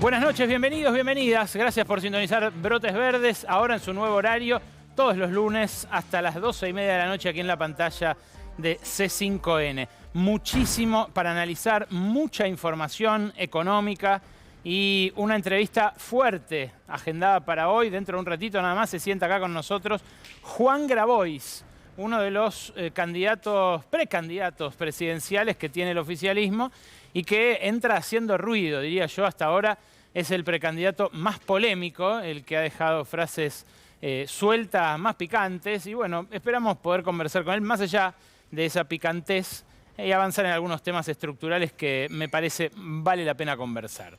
Buenas noches, bienvenidos, bienvenidas. Gracias por sintonizar Brotes Verdes, ahora en su nuevo horario, todos los lunes hasta las 12:30 de la noche aquí en la pantalla de C5N. Muchísimo para analizar, mucha información económica y una entrevista fuerte agendada para hoy. Dentro de un ratito nada más se sienta acá con nosotros Juan Grabois, uno de los precandidatos presidenciales que tiene el oficialismo y que entra haciendo ruido, diría yo, hasta ahora es el precandidato más polémico, el que ha dejado frases sueltas, más picantes, y bueno, esperamos poder conversar con él más allá de esa picantez y avanzar en algunos temas estructurales que me parece vale la pena conversar.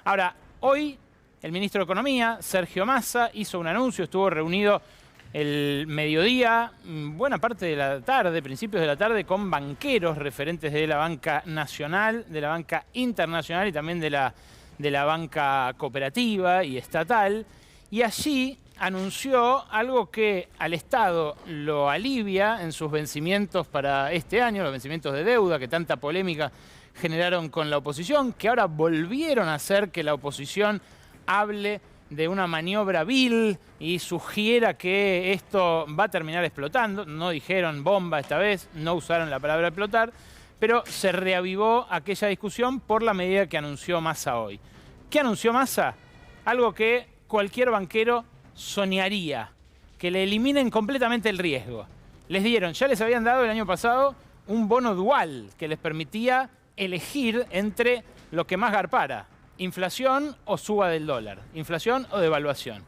Ahora, hoy el ministro de Economía, Sergio Massa, hizo un anuncio, estuvo reunido el mediodía, buena parte de la tarde, principios de la tarde, con banqueros referentes de la banca nacional, de la banca internacional y también de la banca cooperativa y estatal. Y allí anunció algo que al Estado lo alivia en sus vencimientos para este año, los vencimientos de deuda que tanta polémica generaron con la oposición, que ahora volvieron a hacer que la oposición hable de una maniobra vil y sugiera que esto va a terminar explotando. No dijeron bomba esta vez, no usaron la palabra explotar, pero se reavivó aquella discusión por la medida que anunció Massa hoy. ¿Qué anunció Massa? Algo que cualquier banquero soñaría, que le eliminen completamente el riesgo. Ya les habían dado el año pasado un bono dual que les permitía elegir entre lo que más garpara: inflación o suba del dólar, inflación o devaluación.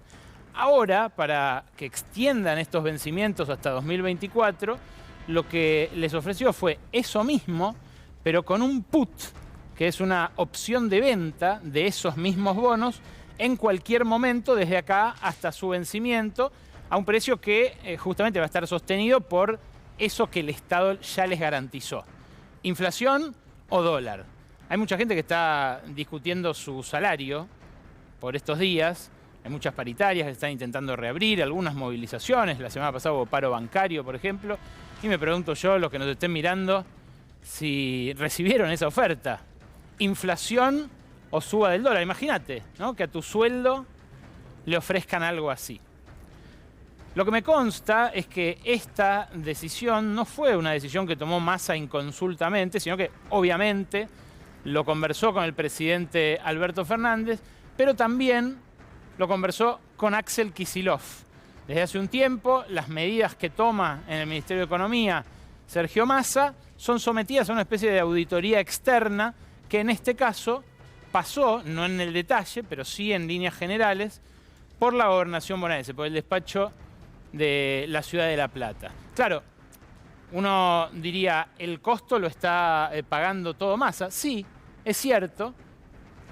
Ahora, para que extiendan estos vencimientos hasta 2024, lo que les ofreció fue eso mismo, pero con un put, que es una opción de venta de esos mismos bonos en cualquier momento, desde acá hasta su vencimiento, a un precio que justamente va a estar sostenido por eso que el Estado ya les garantizó: inflación o dólar. Hay mucha gente que está discutiendo su salario por estos días. Hay muchas paritarias que están intentando reabrir, algunas movilizaciones. La semana pasada hubo paro bancario, por ejemplo. Y me pregunto yo, los que nos estén mirando, si recibieron esa oferta. Inflación o suba del dólar. Imagínate, ¿no?, que a tu sueldo le ofrezcan algo así. Lo que me consta es que esta decisión no fue una decisión que tomó Massa inconsultamente, sino que obviamente lo conversó con el presidente Alberto Fernández, pero también lo conversó con Axel Kicillof. Desde hace un tiempo, las medidas que toma en el Ministerio de Economía Sergio Massa son sometidas a una especie de auditoría externa que en este caso pasó, no en el detalle, pero sí en líneas generales, por la Gobernación bonaerense, por el despacho de la Ciudad de La Plata. Claro, uno diría, ¿el costo lo está pagando todo Massa? Sí, es cierto,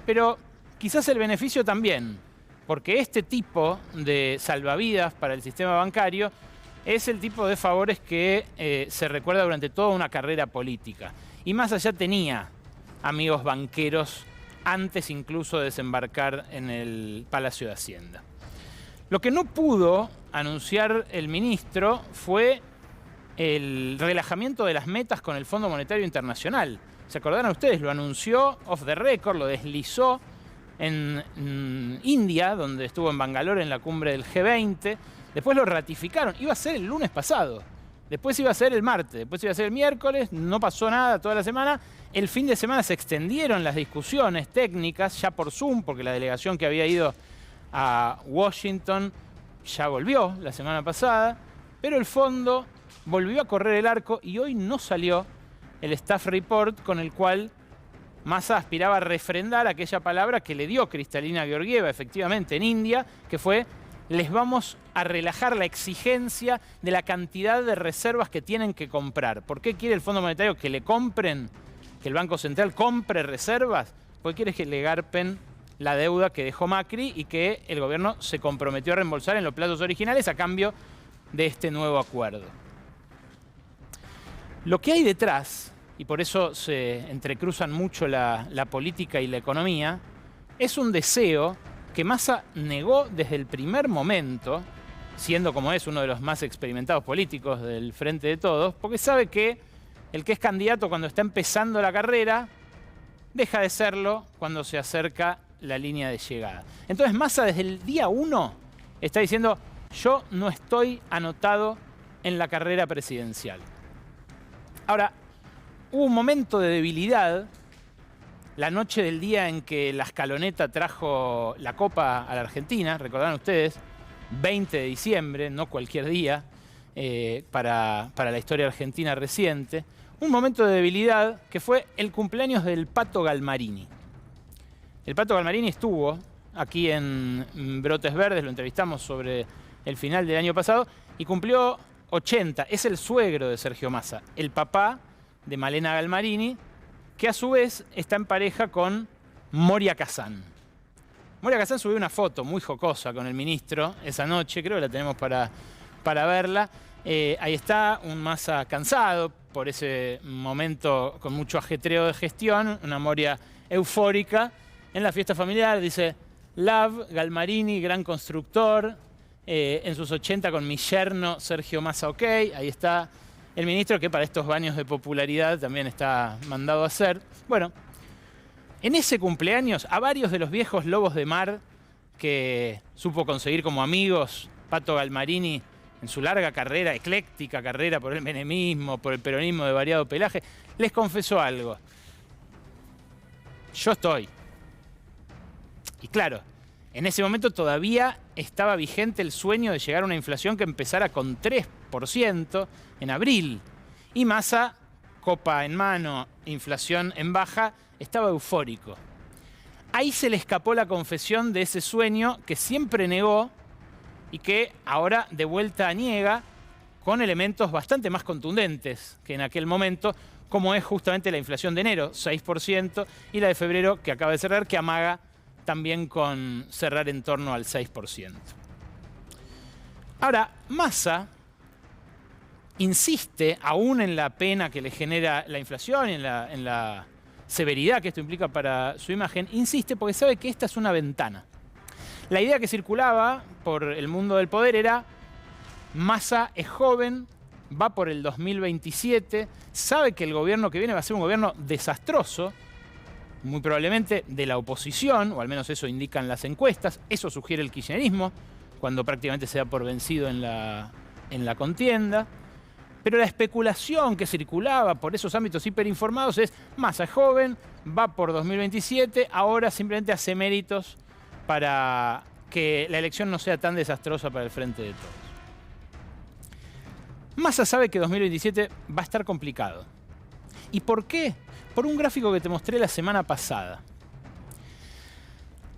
pero quizás el beneficio también, porque este tipo de salvavidas para el sistema bancario es el tipo de favores que se recuerda durante toda una carrera política. Y Massa ya tenía amigos banqueros antes incluso de desembarcar en el Palacio de Hacienda. Lo que no pudo anunciar el ministro fue el relajamiento de las metas con el Fondo Monetario Internacional. ¿Se acordarán ustedes? Lo anunció off the record, lo deslizó en India, donde estuvo en Bangalore en la cumbre del G20. Después lo ratificaron. Iba a ser el lunes pasado. Después iba a ser el martes. Después iba a ser el miércoles. No pasó nada toda la semana. El fin de semana se extendieron las discusiones técnicas, ya por Zoom, porque la delegación que había ido a Washington ya volvió la semana pasada. Pero el fondo volvió a correr el arco y hoy no salió el staff report con el cual Massa aspiraba a refrendar aquella palabra que le dio Kristalina Georgieva efectivamente en India, que fue: les vamos a relajar la exigencia de la cantidad de reservas que tienen que comprar. ¿Por qué quiere el Fondo Monetario que le compren, que el Banco Central compre reservas? Porque quiere que le garpen la deuda que dejó Macri y que el gobierno se comprometió a reembolsar en los plazos originales a cambio de este nuevo acuerdo. Lo que hay detrás, y por eso se entrecruzan mucho la política y la economía, es un deseo que Massa negó desde el primer momento, siendo como es uno de los más experimentados políticos del Frente de Todos, porque sabe que el que es candidato cuando está empezando la carrera deja de serlo cuando se acerca la línea de llegada. Entonces Massa desde el día 1 está diciendo, yo no estoy anotado en la carrera presidencial. Ahora, hubo un momento de debilidad la noche del día en que la Escaloneta trajo la Copa a la Argentina, recordarán ustedes, 20 de diciembre, no cualquier día, para la historia argentina reciente. Un momento de debilidad que fue el cumpleaños del Pato Galmarini. El Pato Galmarini estuvo aquí en Brotes Verdes, lo entrevistamos sobre el final del año pasado, y cumplió 80. Es el suegro de Sergio Massa, el papá de Malena Galmarini, que a su vez está en pareja con Moria Kazan. Moria Kazan subió una foto muy jocosa con el ministro esa noche, creo que la tenemos para verla. Ahí está un Massa cansado por ese momento con mucho ajetreo de gestión, una Moria eufórica. En la fiesta familiar dice, Love, Galmarini, gran constructor, en sus 80 con mi yerno Sergio Massa, ok. Ahí está el ministro que para estos baños de popularidad también está mandado a hacer. Bueno, en ese cumpleaños a varios de los viejos lobos de mar que supo conseguir como amigos Pato Galmarini en su larga carrera, ecléctica carrera por el menemismo, por el peronismo de variado pelaje, les confesó algo. Yo estoy. Y claro, en ese momento todavía estaba vigente el sueño de llegar a una inflación que empezara con 3% en abril. Y Massa, copa en mano, inflación en baja, estaba eufórico. Ahí se le escapó la confesión de ese sueño que siempre negó y que ahora de vuelta niega con elementos bastante más contundentes que en aquel momento, como es justamente la inflación de enero, 6%, y la de febrero, que acaba de cerrar, que amaga también con cerrar en torno al 6%. Ahora, Massa insiste, aún en la pena que le genera la inflación y en la severidad que esto implica para su imagen, insiste porque sabe que esta es una ventana. La idea que circulaba por el mundo del poder era, Massa es joven, va por el 2027, sabe que el gobierno que viene va a ser un gobierno desastroso, muy probablemente de la oposición, o al menos eso indican las encuestas, eso sugiere el kirchnerismo, cuando prácticamente se da por vencido en la contienda. Pero la especulación que circulaba por esos ámbitos hiperinformados es, Massa es joven, va por 2027, ahora simplemente hace méritos para que la elección no sea tan desastrosa para el frente de todos. Massa sabe que 2027 va a estar complicado. ¿Y por qué? Por un gráfico que te mostré la semana pasada.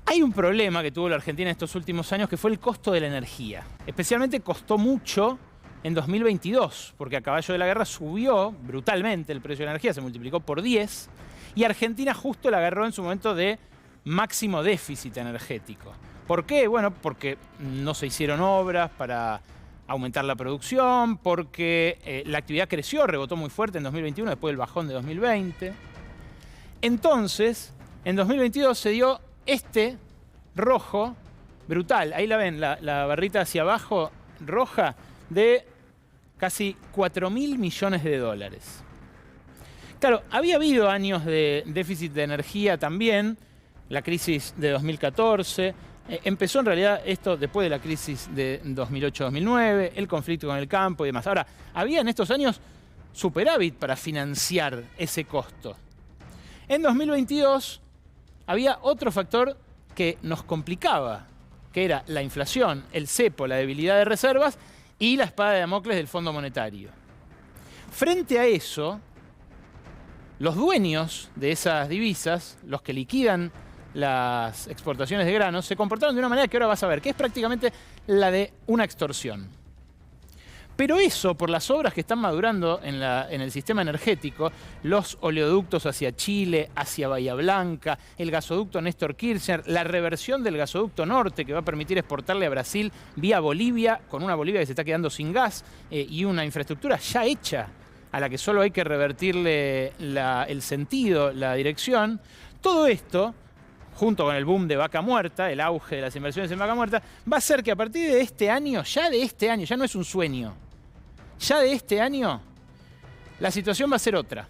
Hay un problema que tuvo la Argentina en estos últimos años que fue el costo de la energía. Especialmente costó mucho en 2022, porque a caballo de la guerra subió brutalmente el precio de la energía, se multiplicó por 10, y Argentina justo la agarró en su momento de máximo déficit energético. ¿Por qué? Bueno, porque no se hicieron obras para aumentar la producción, porque la actividad creció, rebotó muy fuerte en 2021 después del bajón de 2020. Entonces, en 2022 se dio este rojo brutal. Ahí la ven, la barrita hacia abajo roja de casi 4.000 millones de dólares. Claro, había habido años de déficit de energía también, la crisis de 2014, empezó en realidad esto después de la crisis de 2008-2009, el conflicto con el campo y demás. Ahora, había en estos años superávit para financiar ese costo. En 2022 había otro factor que nos complicaba, que era la inflación, el cepo, la debilidad de reservas y la espada de Damocles del Fondo Monetario. Frente a eso, los dueños de esas divisas, los que liquidan las exportaciones de granos, se comportaron de una manera que ahora vas a ver, que es prácticamente la de una extorsión. Pero eso, por las obras que están madurando en el sistema energético, los oleoductos hacia Chile, hacia Bahía Blanca, el gasoducto Néstor Kirchner, la reversión del gasoducto norte que va a permitir exportarle a Brasil vía Bolivia, con una Bolivia que se está quedando sin gas y una infraestructura ya hecha a la que solo hay que revertirle el sentido, la dirección. Todo esto, junto con el boom de Vaca Muerta, el auge de las inversiones en Vaca Muerta, va a hacer que a partir de este año, ya no es un sueño, ya de este año, la situación va a ser otra.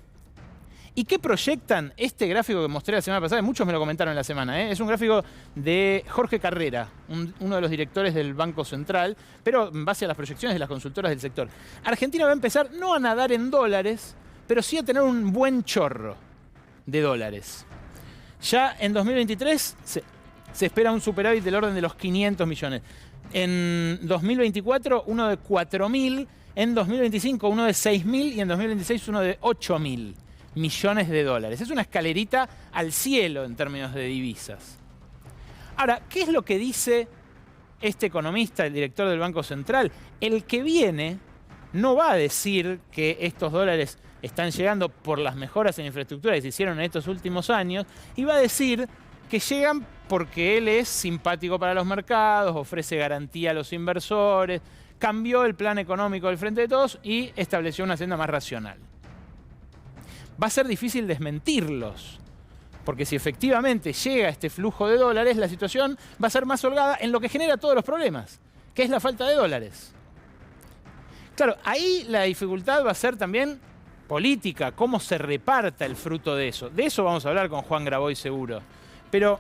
¿Y qué proyectan? Este gráfico que mostré la semana pasada, muchos me lo comentaron en la semana, es un gráfico de Jorge Carrera, uno de los directores del Banco Central, pero en base a las proyecciones de las consultoras del sector. Argentina va a empezar no a nadar en dólares, pero sí a tener un buen chorro de dólares. Ya en 2023 se espera un superávit del orden de los 500 millones. En 2024 uno de 4.000, en 2025 uno de 6.000 y en 2026 uno de 8.000 millones de dólares. Es una escalerita al cielo en términos de divisas. Ahora, ¿qué es lo que dice este economista, el director del Banco Central? El que viene no va a decir que estos dólares están llegando por las mejoras en infraestructura que se hicieron en estos últimos años, y va a decir que llegan porque él es simpático para los mercados, ofrece garantía a los inversores, cambió el plan económico del Frente de Todos y estableció una senda más racional. Va a ser difícil desmentirlos, porque si efectivamente llega este flujo de dólares, la situación va a ser más holgada en lo que genera todos los problemas, que es la falta de dólares. Claro, ahí la dificultad va a ser también política, cómo se reparta el fruto de eso. De eso vamos a hablar con Juan Graboy seguro. Pero,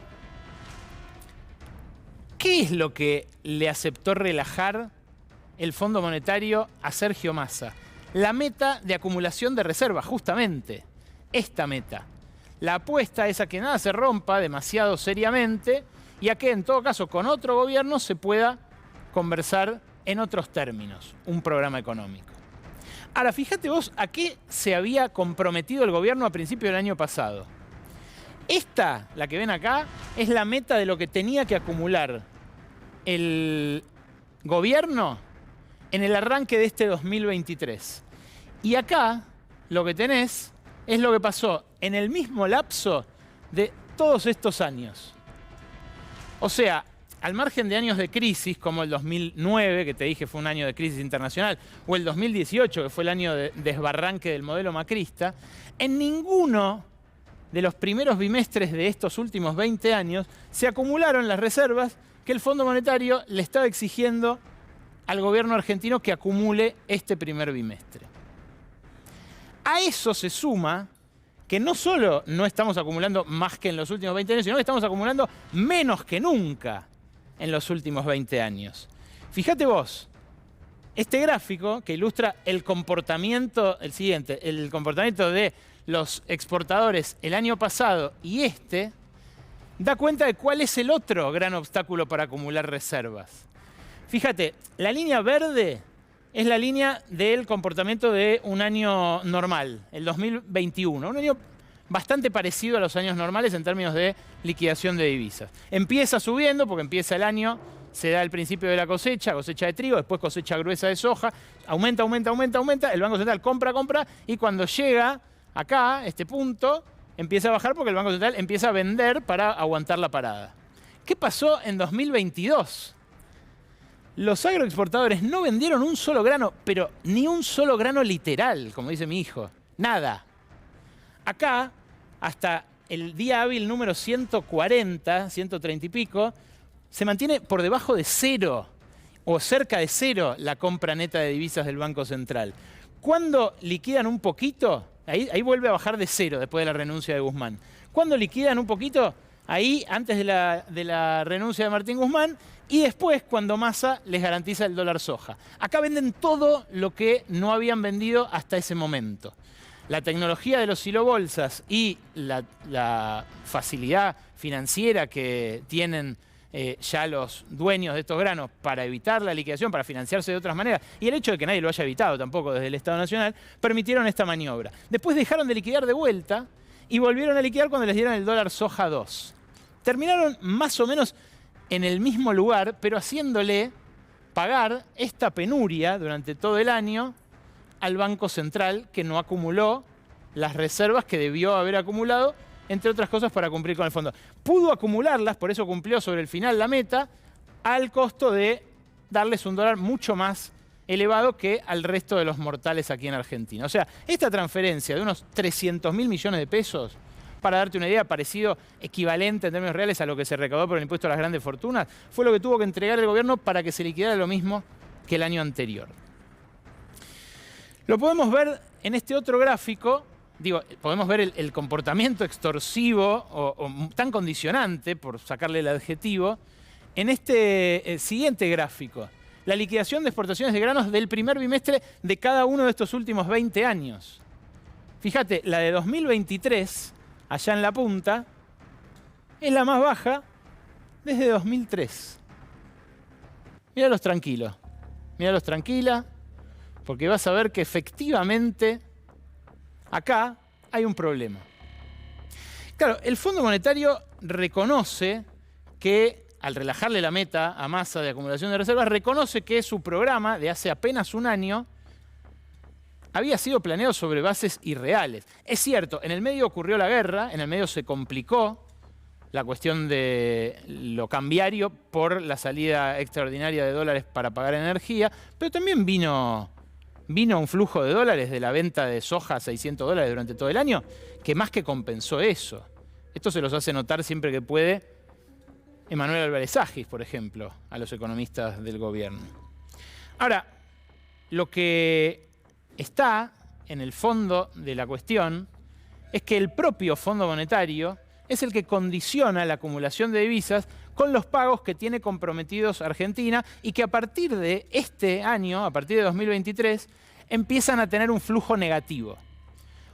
¿qué es lo que le aceptó relajar el Fondo Monetario a Sergio Massa? La meta de acumulación de reservas, justamente. Esta meta. La apuesta es a que nada se rompa demasiado seriamente y a que, en todo caso, con otro gobierno se pueda conversar en otros términos un programa económico. Ahora, fíjate vos a qué se había comprometido el gobierno a principios del año pasado. Esta, la que ven acá, es la meta de lo que tenía que acumular el gobierno en el arranque de este 2023. Y acá lo que tenés es lo que pasó en el mismo lapso de todos estos años. O sea, al margen de años de crisis, como el 2009, que te dije fue un año de crisis internacional, o el 2018, que fue el año de desbarranque del modelo macrista, en ninguno de los primeros bimestres de estos últimos 20 años se acumularon las reservas que el Fondo Monetario le estaba exigiendo al gobierno argentino que acumule este primer bimestre. A eso se suma que no solo no estamos acumulando más que en los últimos 20 años, sino que estamos acumulando menos que nunca en los últimos 20 años. Fíjate vos, este gráfico que ilustra el comportamiento, el siguiente, el comportamiento de los exportadores el año pasado y este, da cuenta de cuál es el otro gran obstáculo para acumular reservas. Fíjate, la línea verde es la línea del comportamiento de un año normal, el 2021. Un año bastante parecido a los años normales en términos de liquidación de divisas. Empieza subiendo porque empieza el año, se da el principio de la cosecha de trigo, después cosecha gruesa de soja, aumenta, el Banco Central compra y cuando llega acá, este punto, empieza a bajar porque el Banco Central empieza a vender para aguantar la parada. ¿Qué pasó en 2022? Los agroexportadores no vendieron un solo grano, pero ni un solo grano literal, como dice mi hijo. Nada. Acá, hasta el día hábil número 140, 130 y pico, se mantiene por debajo de cero o cerca de cero la compra neta de divisas del Banco Central. Cuando liquidan un poquito, ahí vuelve a bajar de cero después de la renuncia de Guzmán. Cuando liquidan un poquito, ahí antes de la renuncia de Martín Guzmán, y después cuando Massa les garantiza el dólar soja. Acá venden todo lo que no habían vendido hasta ese momento. La tecnología de los silobolsas y la facilidad financiera que tienen ya los dueños de estos granos para evitar la liquidación, para financiarse de otras maneras, y el hecho de que nadie lo haya evitado tampoco desde el Estado Nacional, permitieron esta maniobra. Después dejaron de liquidar de vuelta y volvieron a liquidar cuando les dieron el dólar soja 2. Terminaron más o menos en el mismo lugar, pero haciéndole pagar esta penuria durante todo el año al Banco Central, que no acumuló las reservas que debió haber acumulado, entre otras cosas para cumplir con el fondo. Pudo acumularlas, por eso cumplió sobre el final la meta, al costo de darles un dólar mucho más elevado que al resto de los mortales aquí en Argentina. O sea, esta transferencia de unos 300.000 millones de pesos, para darte una idea, parecido, equivalente en términos reales a lo que se recaudó por el impuesto a las grandes fortunas, fue lo que tuvo que entregar el gobierno para que se liquidara lo mismo que el año anterior. Lo podemos ver en este otro gráfico digo, podemos ver el comportamiento extorsivo o tan condicionante, por sacarle el adjetivo, en este siguiente gráfico. La liquidación de exportaciones de granos del primer bimestre de cada uno de estos últimos 20 años. Fíjate, la de 2023, allá en la punta, es la más baja desde 2003. Míralos tranquilos, míralos tranquila, porque vas a ver que efectivamente acá hay un problema. Claro, el Fondo Monetario reconoce que, al relajarle la meta a Massa de acumulación de reservas, reconoce que su programa de hace apenas un año había sido planeado sobre bases irreales. Es cierto, en el medio ocurrió la guerra, en el medio se complicó la cuestión de lo cambiario por la salida extraordinaria de dólares para pagar energía, pero también vino un flujo de dólares de la venta de soja a $600 durante todo el año, que más que compensó eso. Esto se los hace notar siempre que puede Emanuel Álvarez Agis, por ejemplo, a los economistas del gobierno. Ahora, lo que está en el fondo de la cuestión es que el propio Fondo Monetario es el que condiciona la acumulación de divisas con los pagos que tiene comprometidos Argentina y que a partir de este año, a partir de 2023, empiezan a tener un flujo negativo.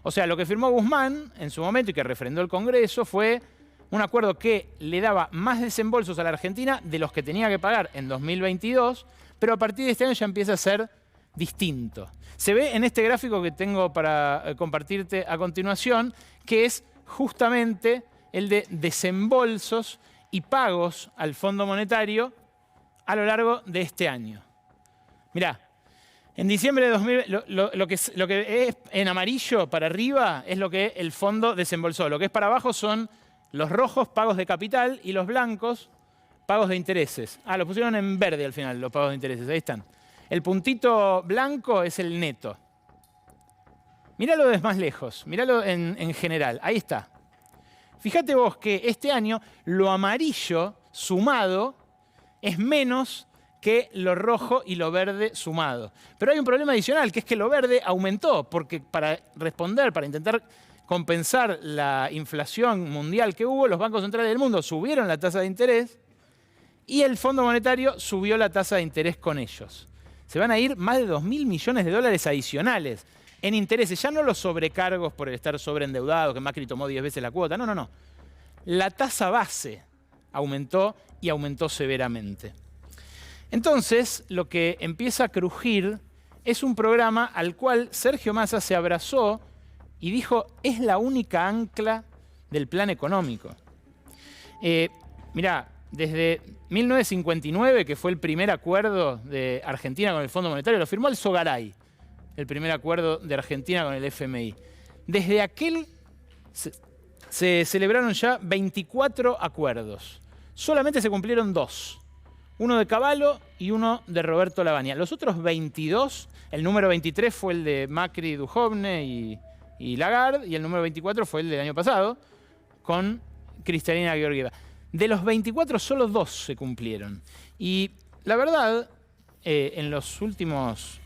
O sea, lo que firmó Guzmán en su momento y que refrendó el Congreso fue un acuerdo que le daba más desembolsos a la Argentina de los que tenía que pagar en 2022, pero a partir de este año ya empieza a ser distinto. Se ve en este gráfico que tengo para compartirte a continuación, que es justamente el de desembolsos y pagos al Fondo Monetario a lo largo de este año. Mirá, en diciembre de 2000, lo que es en amarillo para arriba es lo que el fondo desembolsó. Lo que es para abajo son los rojos, pagos de capital, y los blancos, pagos de intereses. Ah, lo pusieron en verde al final, los pagos de intereses. Ahí están. El puntito blanco es el neto. Míralo desde más lejos, míralo en general. Ahí está. Fíjate vos que este año lo amarillo sumado es menos que lo rojo y lo verde sumado. Pero hay un problema adicional, que es que lo verde aumentó, porque para responder, para intentar compensar la inflación mundial que hubo, los bancos centrales del mundo subieron la tasa de interés y el Fondo Monetario subió la tasa de interés con ellos. Se van a ir más de 2.000 millones de dólares adicionales en intereses, ya no los sobrecargos por el estar sobreendeudado, que Macri tomó 10 veces la cuota, no, no, no. La tasa base aumentó y aumentó severamente. Entonces, lo que empieza a crujir es un programa al cual Sergio Massa se abrazó y dijo, es la única ancla del plan económico. Mirá, desde 1959, que fue el primer acuerdo de Argentina con el Fondo Monetario, lo firmó el Sogaray, el primer acuerdo de Argentina con el FMI. Desde aquel se celebraron ya 24 acuerdos. Solamente se cumplieron 2. Uno de Cavallo y uno de Roberto Lavagna. Los otros 22, el número 23 fue el de Macri, Duhovne y Lagarde, y el número 24 fue el del año pasado, con Kristalina Georgieva. De los 24, solo 2 se cumplieron. Y la verdad, en los últimos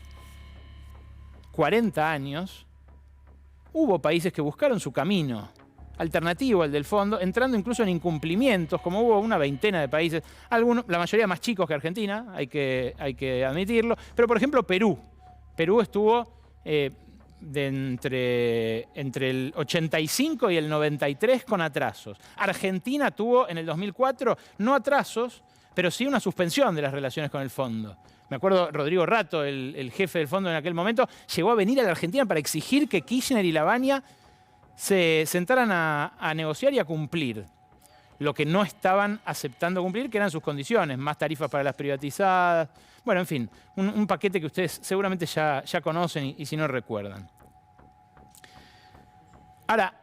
40 años, hubo países que buscaron su camino alternativo al del fondo, entrando incluso en incumplimientos, como hubo una veintena de países, algunos, la mayoría más chicos que Argentina, hay que admitirlo, pero por ejemplo Perú. Perú estuvo entre el 85 y el 93 con atrasos. Argentina tuvo en el 2004 no atrasos, pero sí una suspensión de las relaciones con el fondo. Me acuerdo, Rodrigo Rato, el jefe del fondo en aquel momento, llegó a venir a la Argentina para exigir que Kirchner y Lavagna se sentaran a negociar y a cumplir lo que no estaban aceptando cumplir, que eran sus condiciones, más tarifas para las privatizadas. Bueno, en fin, un paquete que ustedes seguramente ya conocen y si no recuerdan. Ahora,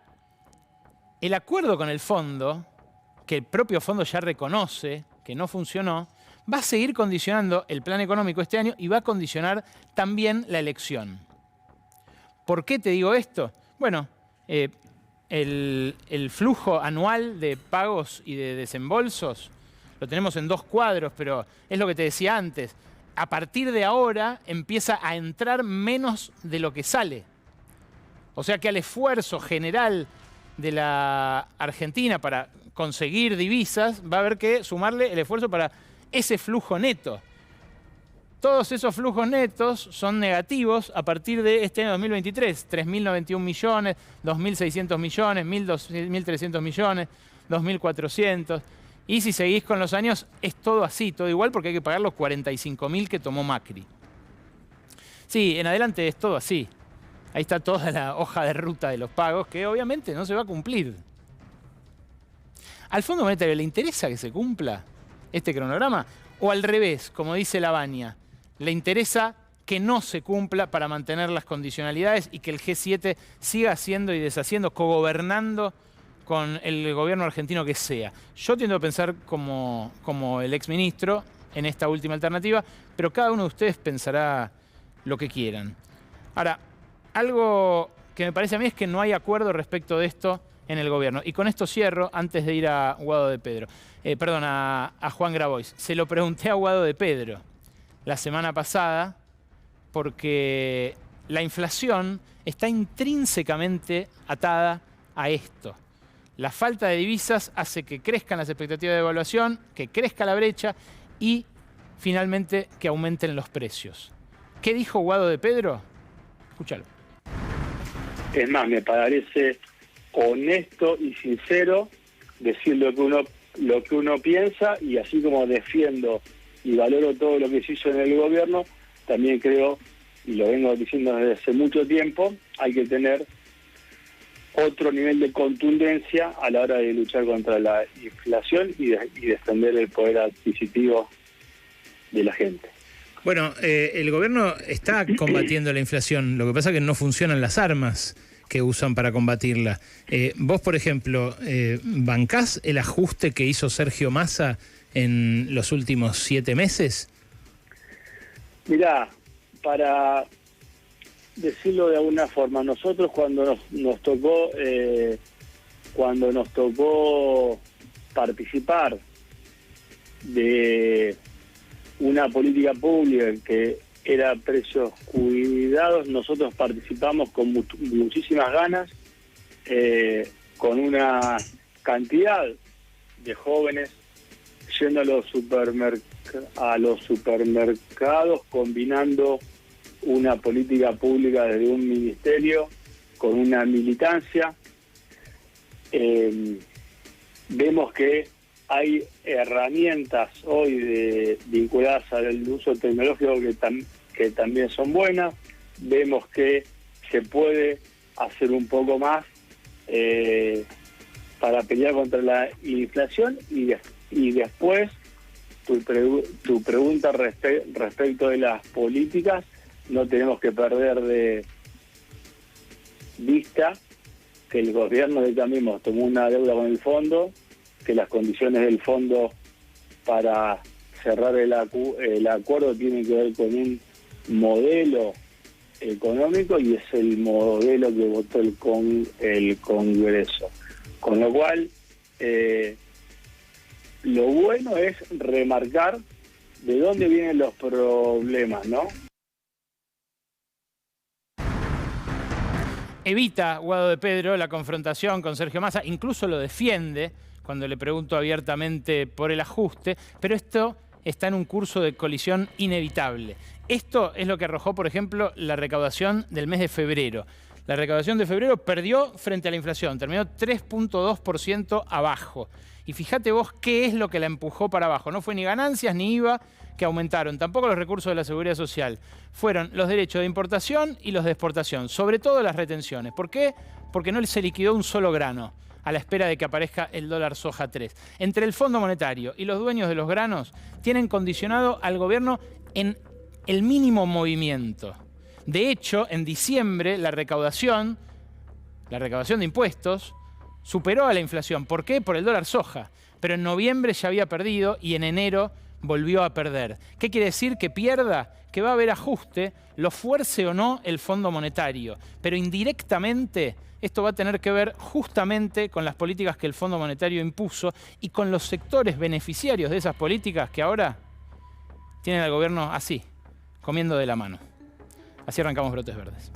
el acuerdo con el fondo, que el propio fondo ya reconoce que no funcionó, va a seguir condicionando el plan económico este año y va a condicionar también la elección. ¿Por qué te digo esto? Bueno, el flujo anual de pagos y de desembolsos lo tenemos en 2 cuadros, pero es lo que te decía antes. A partir de ahora empieza a entrar menos de lo que sale. O sea que al esfuerzo general de la Argentina para conseguir divisas va a haber que sumarle el esfuerzo para ese flujo neto. Todos esos flujos netos son negativos a partir de este año 2023. 3.091 millones, 2.600 millones, 1.300 millones, 2.400. Y si seguís con los años, es todo así, todo igual, porque hay que pagar los 45.000 que tomó Macri. Sí, en adelante es todo así. Ahí está toda la hoja de ruta de los pagos, que obviamente no se va a cumplir. ¿Al Fondo Monetario le interesa que se cumpla este cronograma? ¿O al revés, como dice Lavagna, le interesa que no se cumpla para mantener las condicionalidades y que el G7 siga haciendo y deshaciendo, cogobernando con el gobierno argentino que sea? Yo tiendo a pensar como el exministro en esta última alternativa, pero cada uno de ustedes pensará lo que quieran. Ahora, algo que me parece a mí es que no hay acuerdo respecto de esto en el gobierno. Y con esto cierro antes de ir a Guado de Pedro. A Juan Grabois. Se lo pregunté a Guado de Pedro la semana pasada porque la inflación está intrínsecamente atada a esto. La falta de divisas hace que crezcan las expectativas de devaluación, que crezca la brecha y finalmente que aumenten los precios. ¿Qué dijo Guado de Pedro? Escúchalo. Es más, me parece honesto y sincero decir lo que uno piensa, y así como defiendo y valoro todo lo que se hizo en el gobierno, también creo, y lo vengo diciendo desde hace mucho tiempo, hay que tener otro nivel de contundencia a la hora de luchar contra la inflación y defender el poder adquisitivo de la gente. Bueno, el gobierno está combatiendo la inflación, lo que pasa es que no funcionan las armas que usan para combatirla. Vos, por ejemplo, ¿bancás el ajuste que hizo Sergio Massa en los últimos 7 meses? Mirá, para decirlo de alguna forma, nosotros cuando nos tocó participar de una política pública que era precios cuidados, nosotros participamos con muchísimas ganas, con una cantidad de jóvenes yendo a los supermercados, combinando una política pública desde un ministerio con una militancia. Vemos que hay herramientas hoy vinculadas al uso tecnológico que también son buenas. Vemos que se puede hacer un poco más para pelear contra la inflación, y después tu pregunta respecto de las políticas, no tenemos que perder de vista que el gobierno de Cambiemos tomó una deuda con el fondo, que las condiciones del fondo para cerrar el acuerdo tienen que ver con un modelo económico, y es el modelo que votó el Congreso. Con lo cual, lo bueno es remarcar de dónde vienen los problemas, ¿no? Evita Guado de Pedro la confrontación con Sergio Massa, incluso lo defiende cuando le pregunto abiertamente por el ajuste, pero esto está en un curso de colisión inevitable. Esto es lo que arrojó, por ejemplo, la recaudación del mes de febrero. La recaudación de febrero perdió frente a la inflación, terminó 3.2% abajo. Y fíjate vos qué es lo que la empujó para abajo. No fue ni ganancias ni IVA que aumentaron, tampoco los recursos de la Seguridad Social. Fueron los derechos de importación y los de exportación, sobre todo las retenciones. ¿Por qué? Porque no se liquidó un solo grano a la espera de que aparezca el dólar soja 3. Entre el Fondo Monetario y los dueños de los granos tienen condicionado al gobierno en el mínimo movimiento. De hecho, en diciembre la recaudación de impuestos superó a la inflación. ¿Por qué? Por el dólar soja. Pero en noviembre ya había perdido y en enero volvió a perder. ¿Qué quiere decir? Que pierda, que va a haber ajuste, lo fuerce o no el Fondo Monetario. Pero indirectamente esto va a tener que ver justamente con las políticas que el Fondo Monetario impuso y con los sectores beneficiarios de esas políticas que ahora tienen al gobierno así, comiendo de la mano. Así arrancamos Brotes Verdes.